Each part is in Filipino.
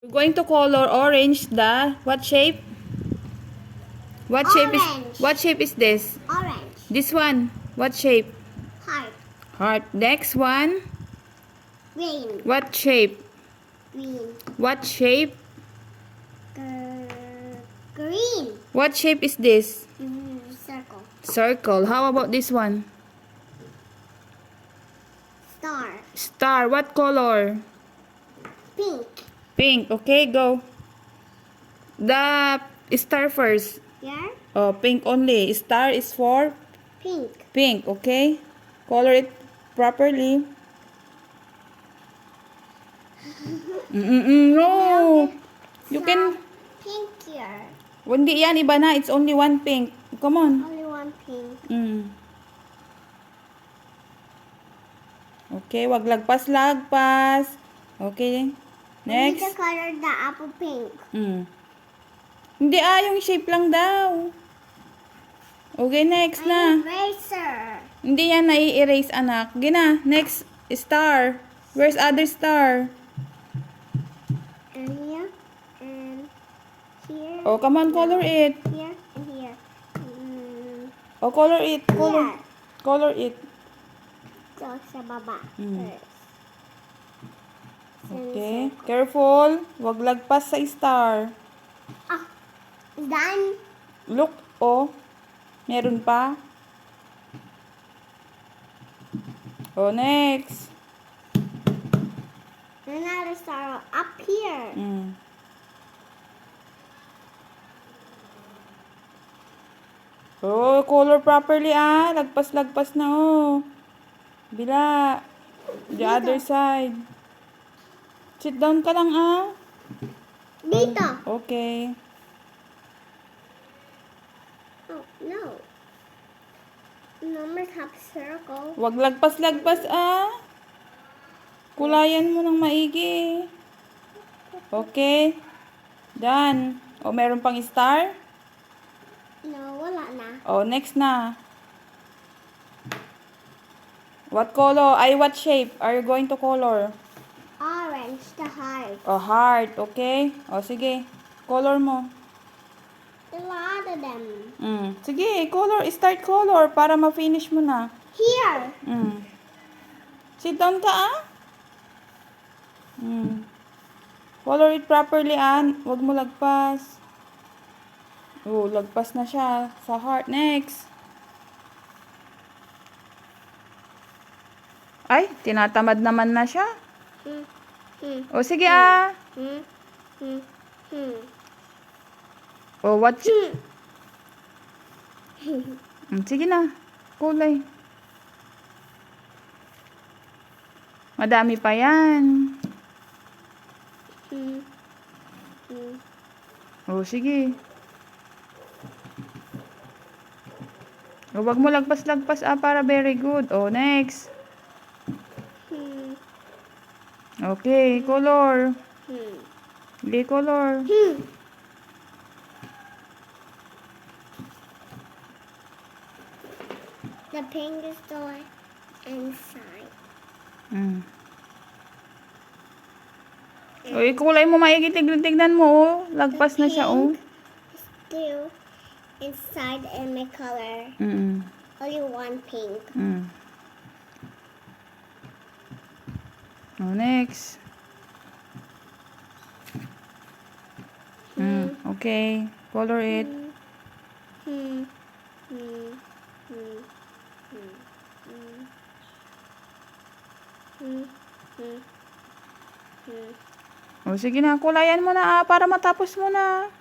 We're going to color orange the what shape? Orange. What shape is this? Orange. This one. What shape? Heart. Heart. Next one. Green. What shape? Green. What shape? Green. What shape is this? Circle. Circle. How about this one? Star. Star. What color? Pink. Pink. Okay, go. The star first. Here. Oh, pink only. Star is for Pink. pink. Okay. Color it properly. No. You can. Pink here. Hindi yan. Iba na. It's only one pink. Come on. Only one pink. Okay. Wag lagpas-lagpas. Okay. We need to Next. color the apple pink. Hindi yung shape lang daw. Okay, next na. Eraser. Hindi yan nai-erase, anak. Gina, next, star. Where's other star? And here. And here. Oh, come on, color it. Here and here. Oh, color it. Here. Color it. So, sa baba. First. Okay. Careful. Wag lagpas sa star. Done. Look, oh. Meron pa. Oh, next. Another star up here. Oh, color properly, Lagpas-lagpas na, oh. Bila. The other side. Sit down ka lang, Dito. Okay. Oh, no. Numbers have circle. Wag lagpas-lagpas, Kulayan mo ng maigi. Okay. Done. O, meron pang star? No, wala na. O, next na. What color? What shape are you going to color? Orange, the heart. O, heart. Okay. O, sige. Color mo. A lot of them. Sige, color. Start color para ma-finish mo na. Here. Sit down ka, Color it properly, Huwag mo lagpas. Oh, lagpas na siya sa heart. Next. Ay, tinatamad naman na siya. O, sige, O, what? Sige na. Kulay. Madami pa yan. O, sige. O, wag mo lagpas-lagpas, para very good. O, next. Okay, color. Hindi color. The pink is still inside. O, kulay mo maigi. Tignan mo, Lagpas na siya, Still inside in my color. Only one pink. O, next. Okay, color it. O, sige na, kulayan mo na, para matapos mo na.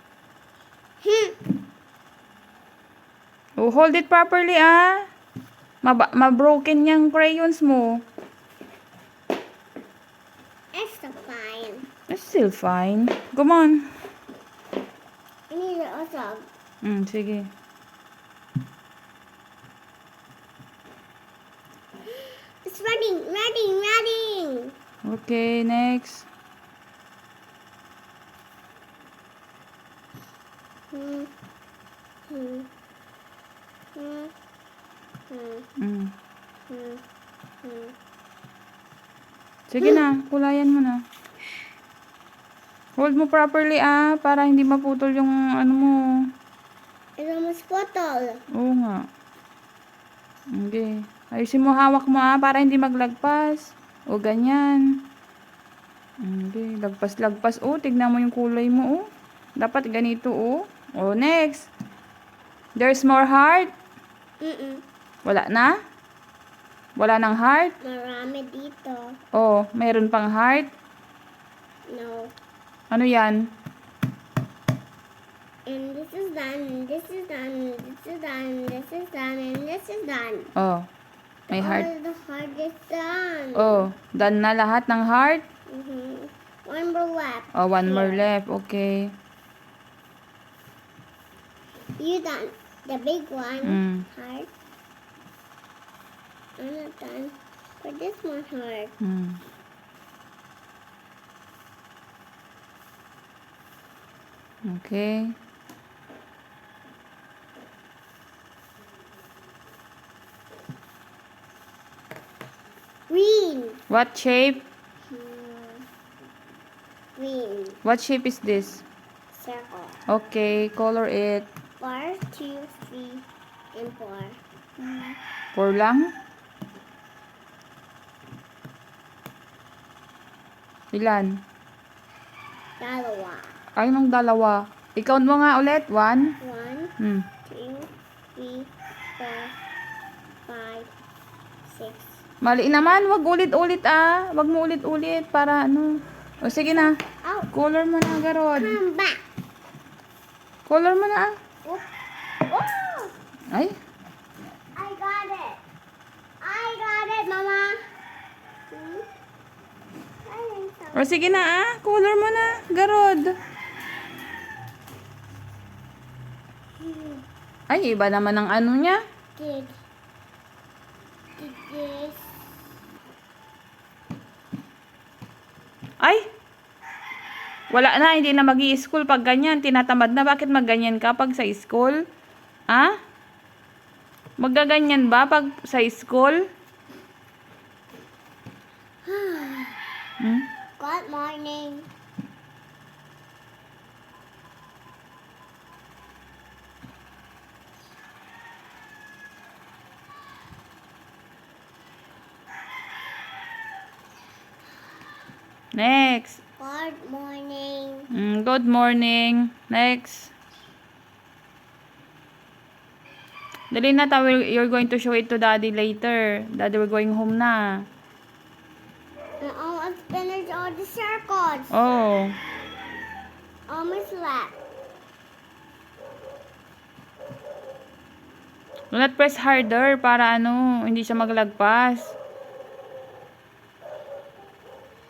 O, hold it properly, Ma-broken yung crayons mo. It's still fine. It's still fine. Come on. I need it also. Sige. It's running. Okay, next. Sige na, kulayan mo na. Hold mo properly para hindi maputol yung ano mo. It's almost bottle. Oo nga. Okay. Ayusin mo hawak mo para hindi maglagpas. O ganyan. Okay. Lagpas-lagpas. Tignan mo yung kulay mo Dapat ganito next. There's more heart. Wala na? Wala ng heart? Marami dito. Mayroon pang heart? No. Ano yan? And this is done, and this is done, and this is done, and this is done, and this is done. May heart. All the heart is done. Done na lahat ng heart? One more left. One more left. Okay. You done. The big one. Heart. I'm not done. But this one heart. Okay. Green. What shape? Green. What shape is this? Circle. Okay, color it. 4, 2, 3, and 4. 4 lang? Ilan? Dalawa. Ay, nung dalawa. I-count mo nga ulit. 1. 1, 2, 3, 4, 5, 6. Mali naman. Wag ulit-ulit Wag mo ulit-ulit para ano. Sige na. Oh, Color mo na, Garod. come back. Color mo na Oh. Oh, Ay. I got it. I got it, Mama. I think so. Sige na Color mo na, Garod. Ay, iba naman ang ano niya. Did this. Ay! Wala na, hindi na mag-i-school pag ganyan. Tinatamad na. Bakit magganyan ka pag sa school? Maggaganyan ba pag sa school? Good morning. Next. Good morning. Good morning. Next. Dali na, you're going to show it to Daddy later. Daddy, we're going home na. I almost finished all the circles. Almost left. Do not press harder para hindi siya maglagpas.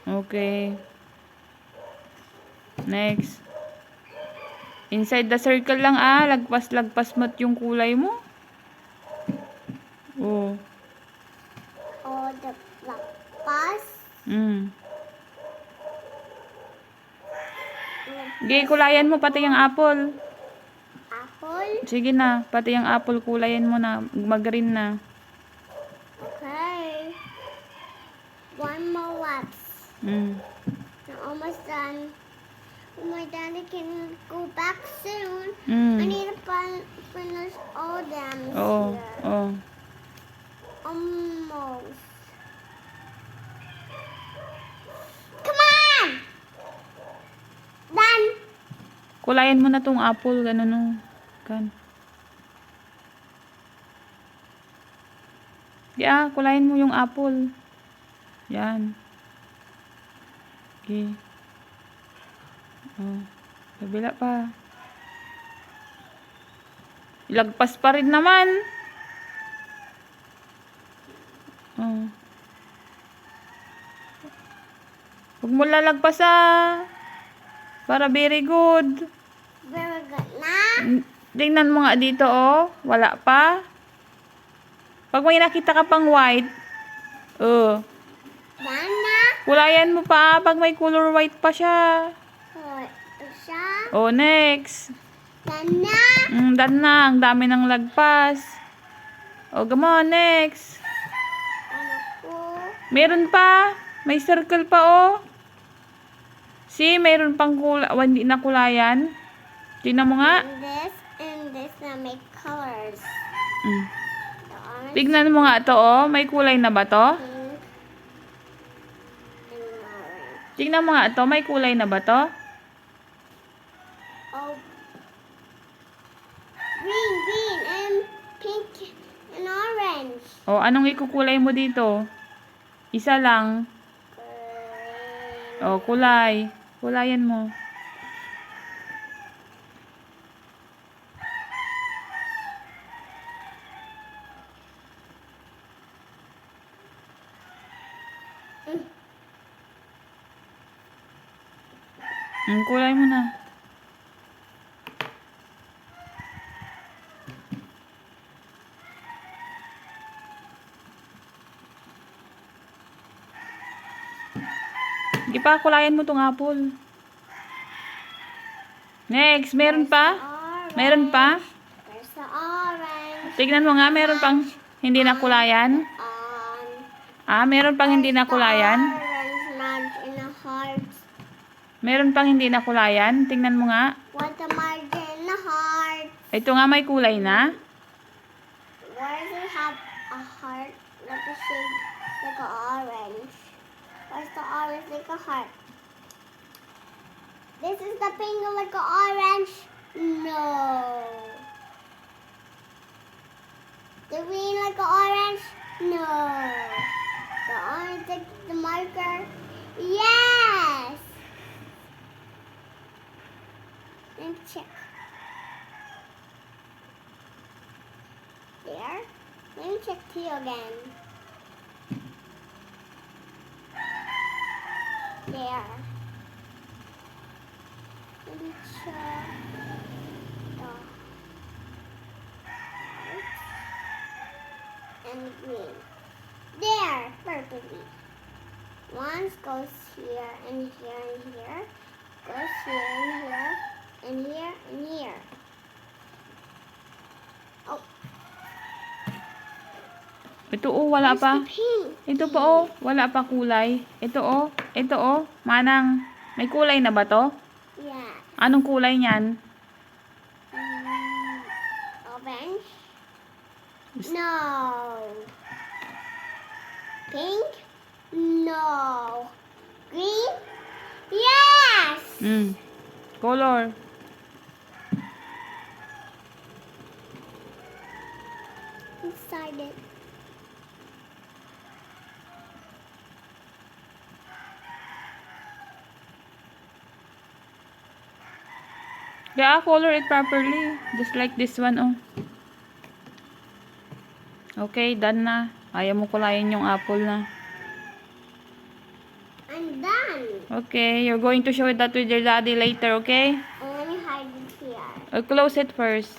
Okay. Next. Inside the circle lang lagpas-lagpas mo yung kulay mo. All the black bus. Sige, kulayan mo pati yung apple. Apple. Sige na, pati yung apple kulayan mo na, mag-green na. Okay. One more left. I'm almost done. My daddy can go back soon. I need to finish all them here. Almost. Come on! Done. Kulayan mo na tong apple, ganun kulayan mo yung apple. Yan. Okay. Kabila pa. Ilagpas pa rin naman. Huwag mo lalagpas para very good. Very good na. Tingnan mo nga dito wala pa. Pag may nakita ka pang white, Done na. kulayan mo pa pag may color white pa siya. Siya. Next. Done na. Done na. Ang dami ng lagpas. Come on, next. Ano po? Meron pa. May circle pa See, mayroon pang kulay. Hindi na kulayan. Tingnan mo nga. And this na make colors. Mm. The orange, Tignan mo nga to, oh. May kulay na ba to? pink, and orange. Tignan mo nga to. May kulay na ba to? Oh, green, and pink, and orange. O, anong ikukulay mo dito? Isa lang. Green. O, kulay. Kulayan mo. Kulay mo na. Hindi pa, kulayan mo tong apple. Next, meron pa? Orange. Meron pa? Where's the orange? Tignan mo nga, meron pang hindi na kulayan. Meron pang hindi na kulayan. Orange mark in a heart. Meron pang hindi na kulayan. Tingnan mo nga. What the mark in a heart? Ito nga may kulay na. Where does it have a heart like a shape like an orange? Where's the orange like a heart? This is the pink like an orange? No. The green like an orange? No. The orange like the marker? Yes. Let me check. There. Let me check two again. There. Let me check the heart and green. There, perfectly. One goes here and here and here. Goes here and here and here and here. Oh, Ito oh, wala where's pa. the pink? Ito po oh, wala pa kulay. Ito oh, Manang, may kulay na ba to? Yeah. Anong kulay niyan? Orange? No. Pink? No. Green? Yes! Color. Inside it. Yeah, color it properly. Just like this one oh. Okay, done na. Ayaw mo kulayan yung apple na. I'm done. Okay, you're going to show that with your daddy later, okay? And let me hide it here. Close it first.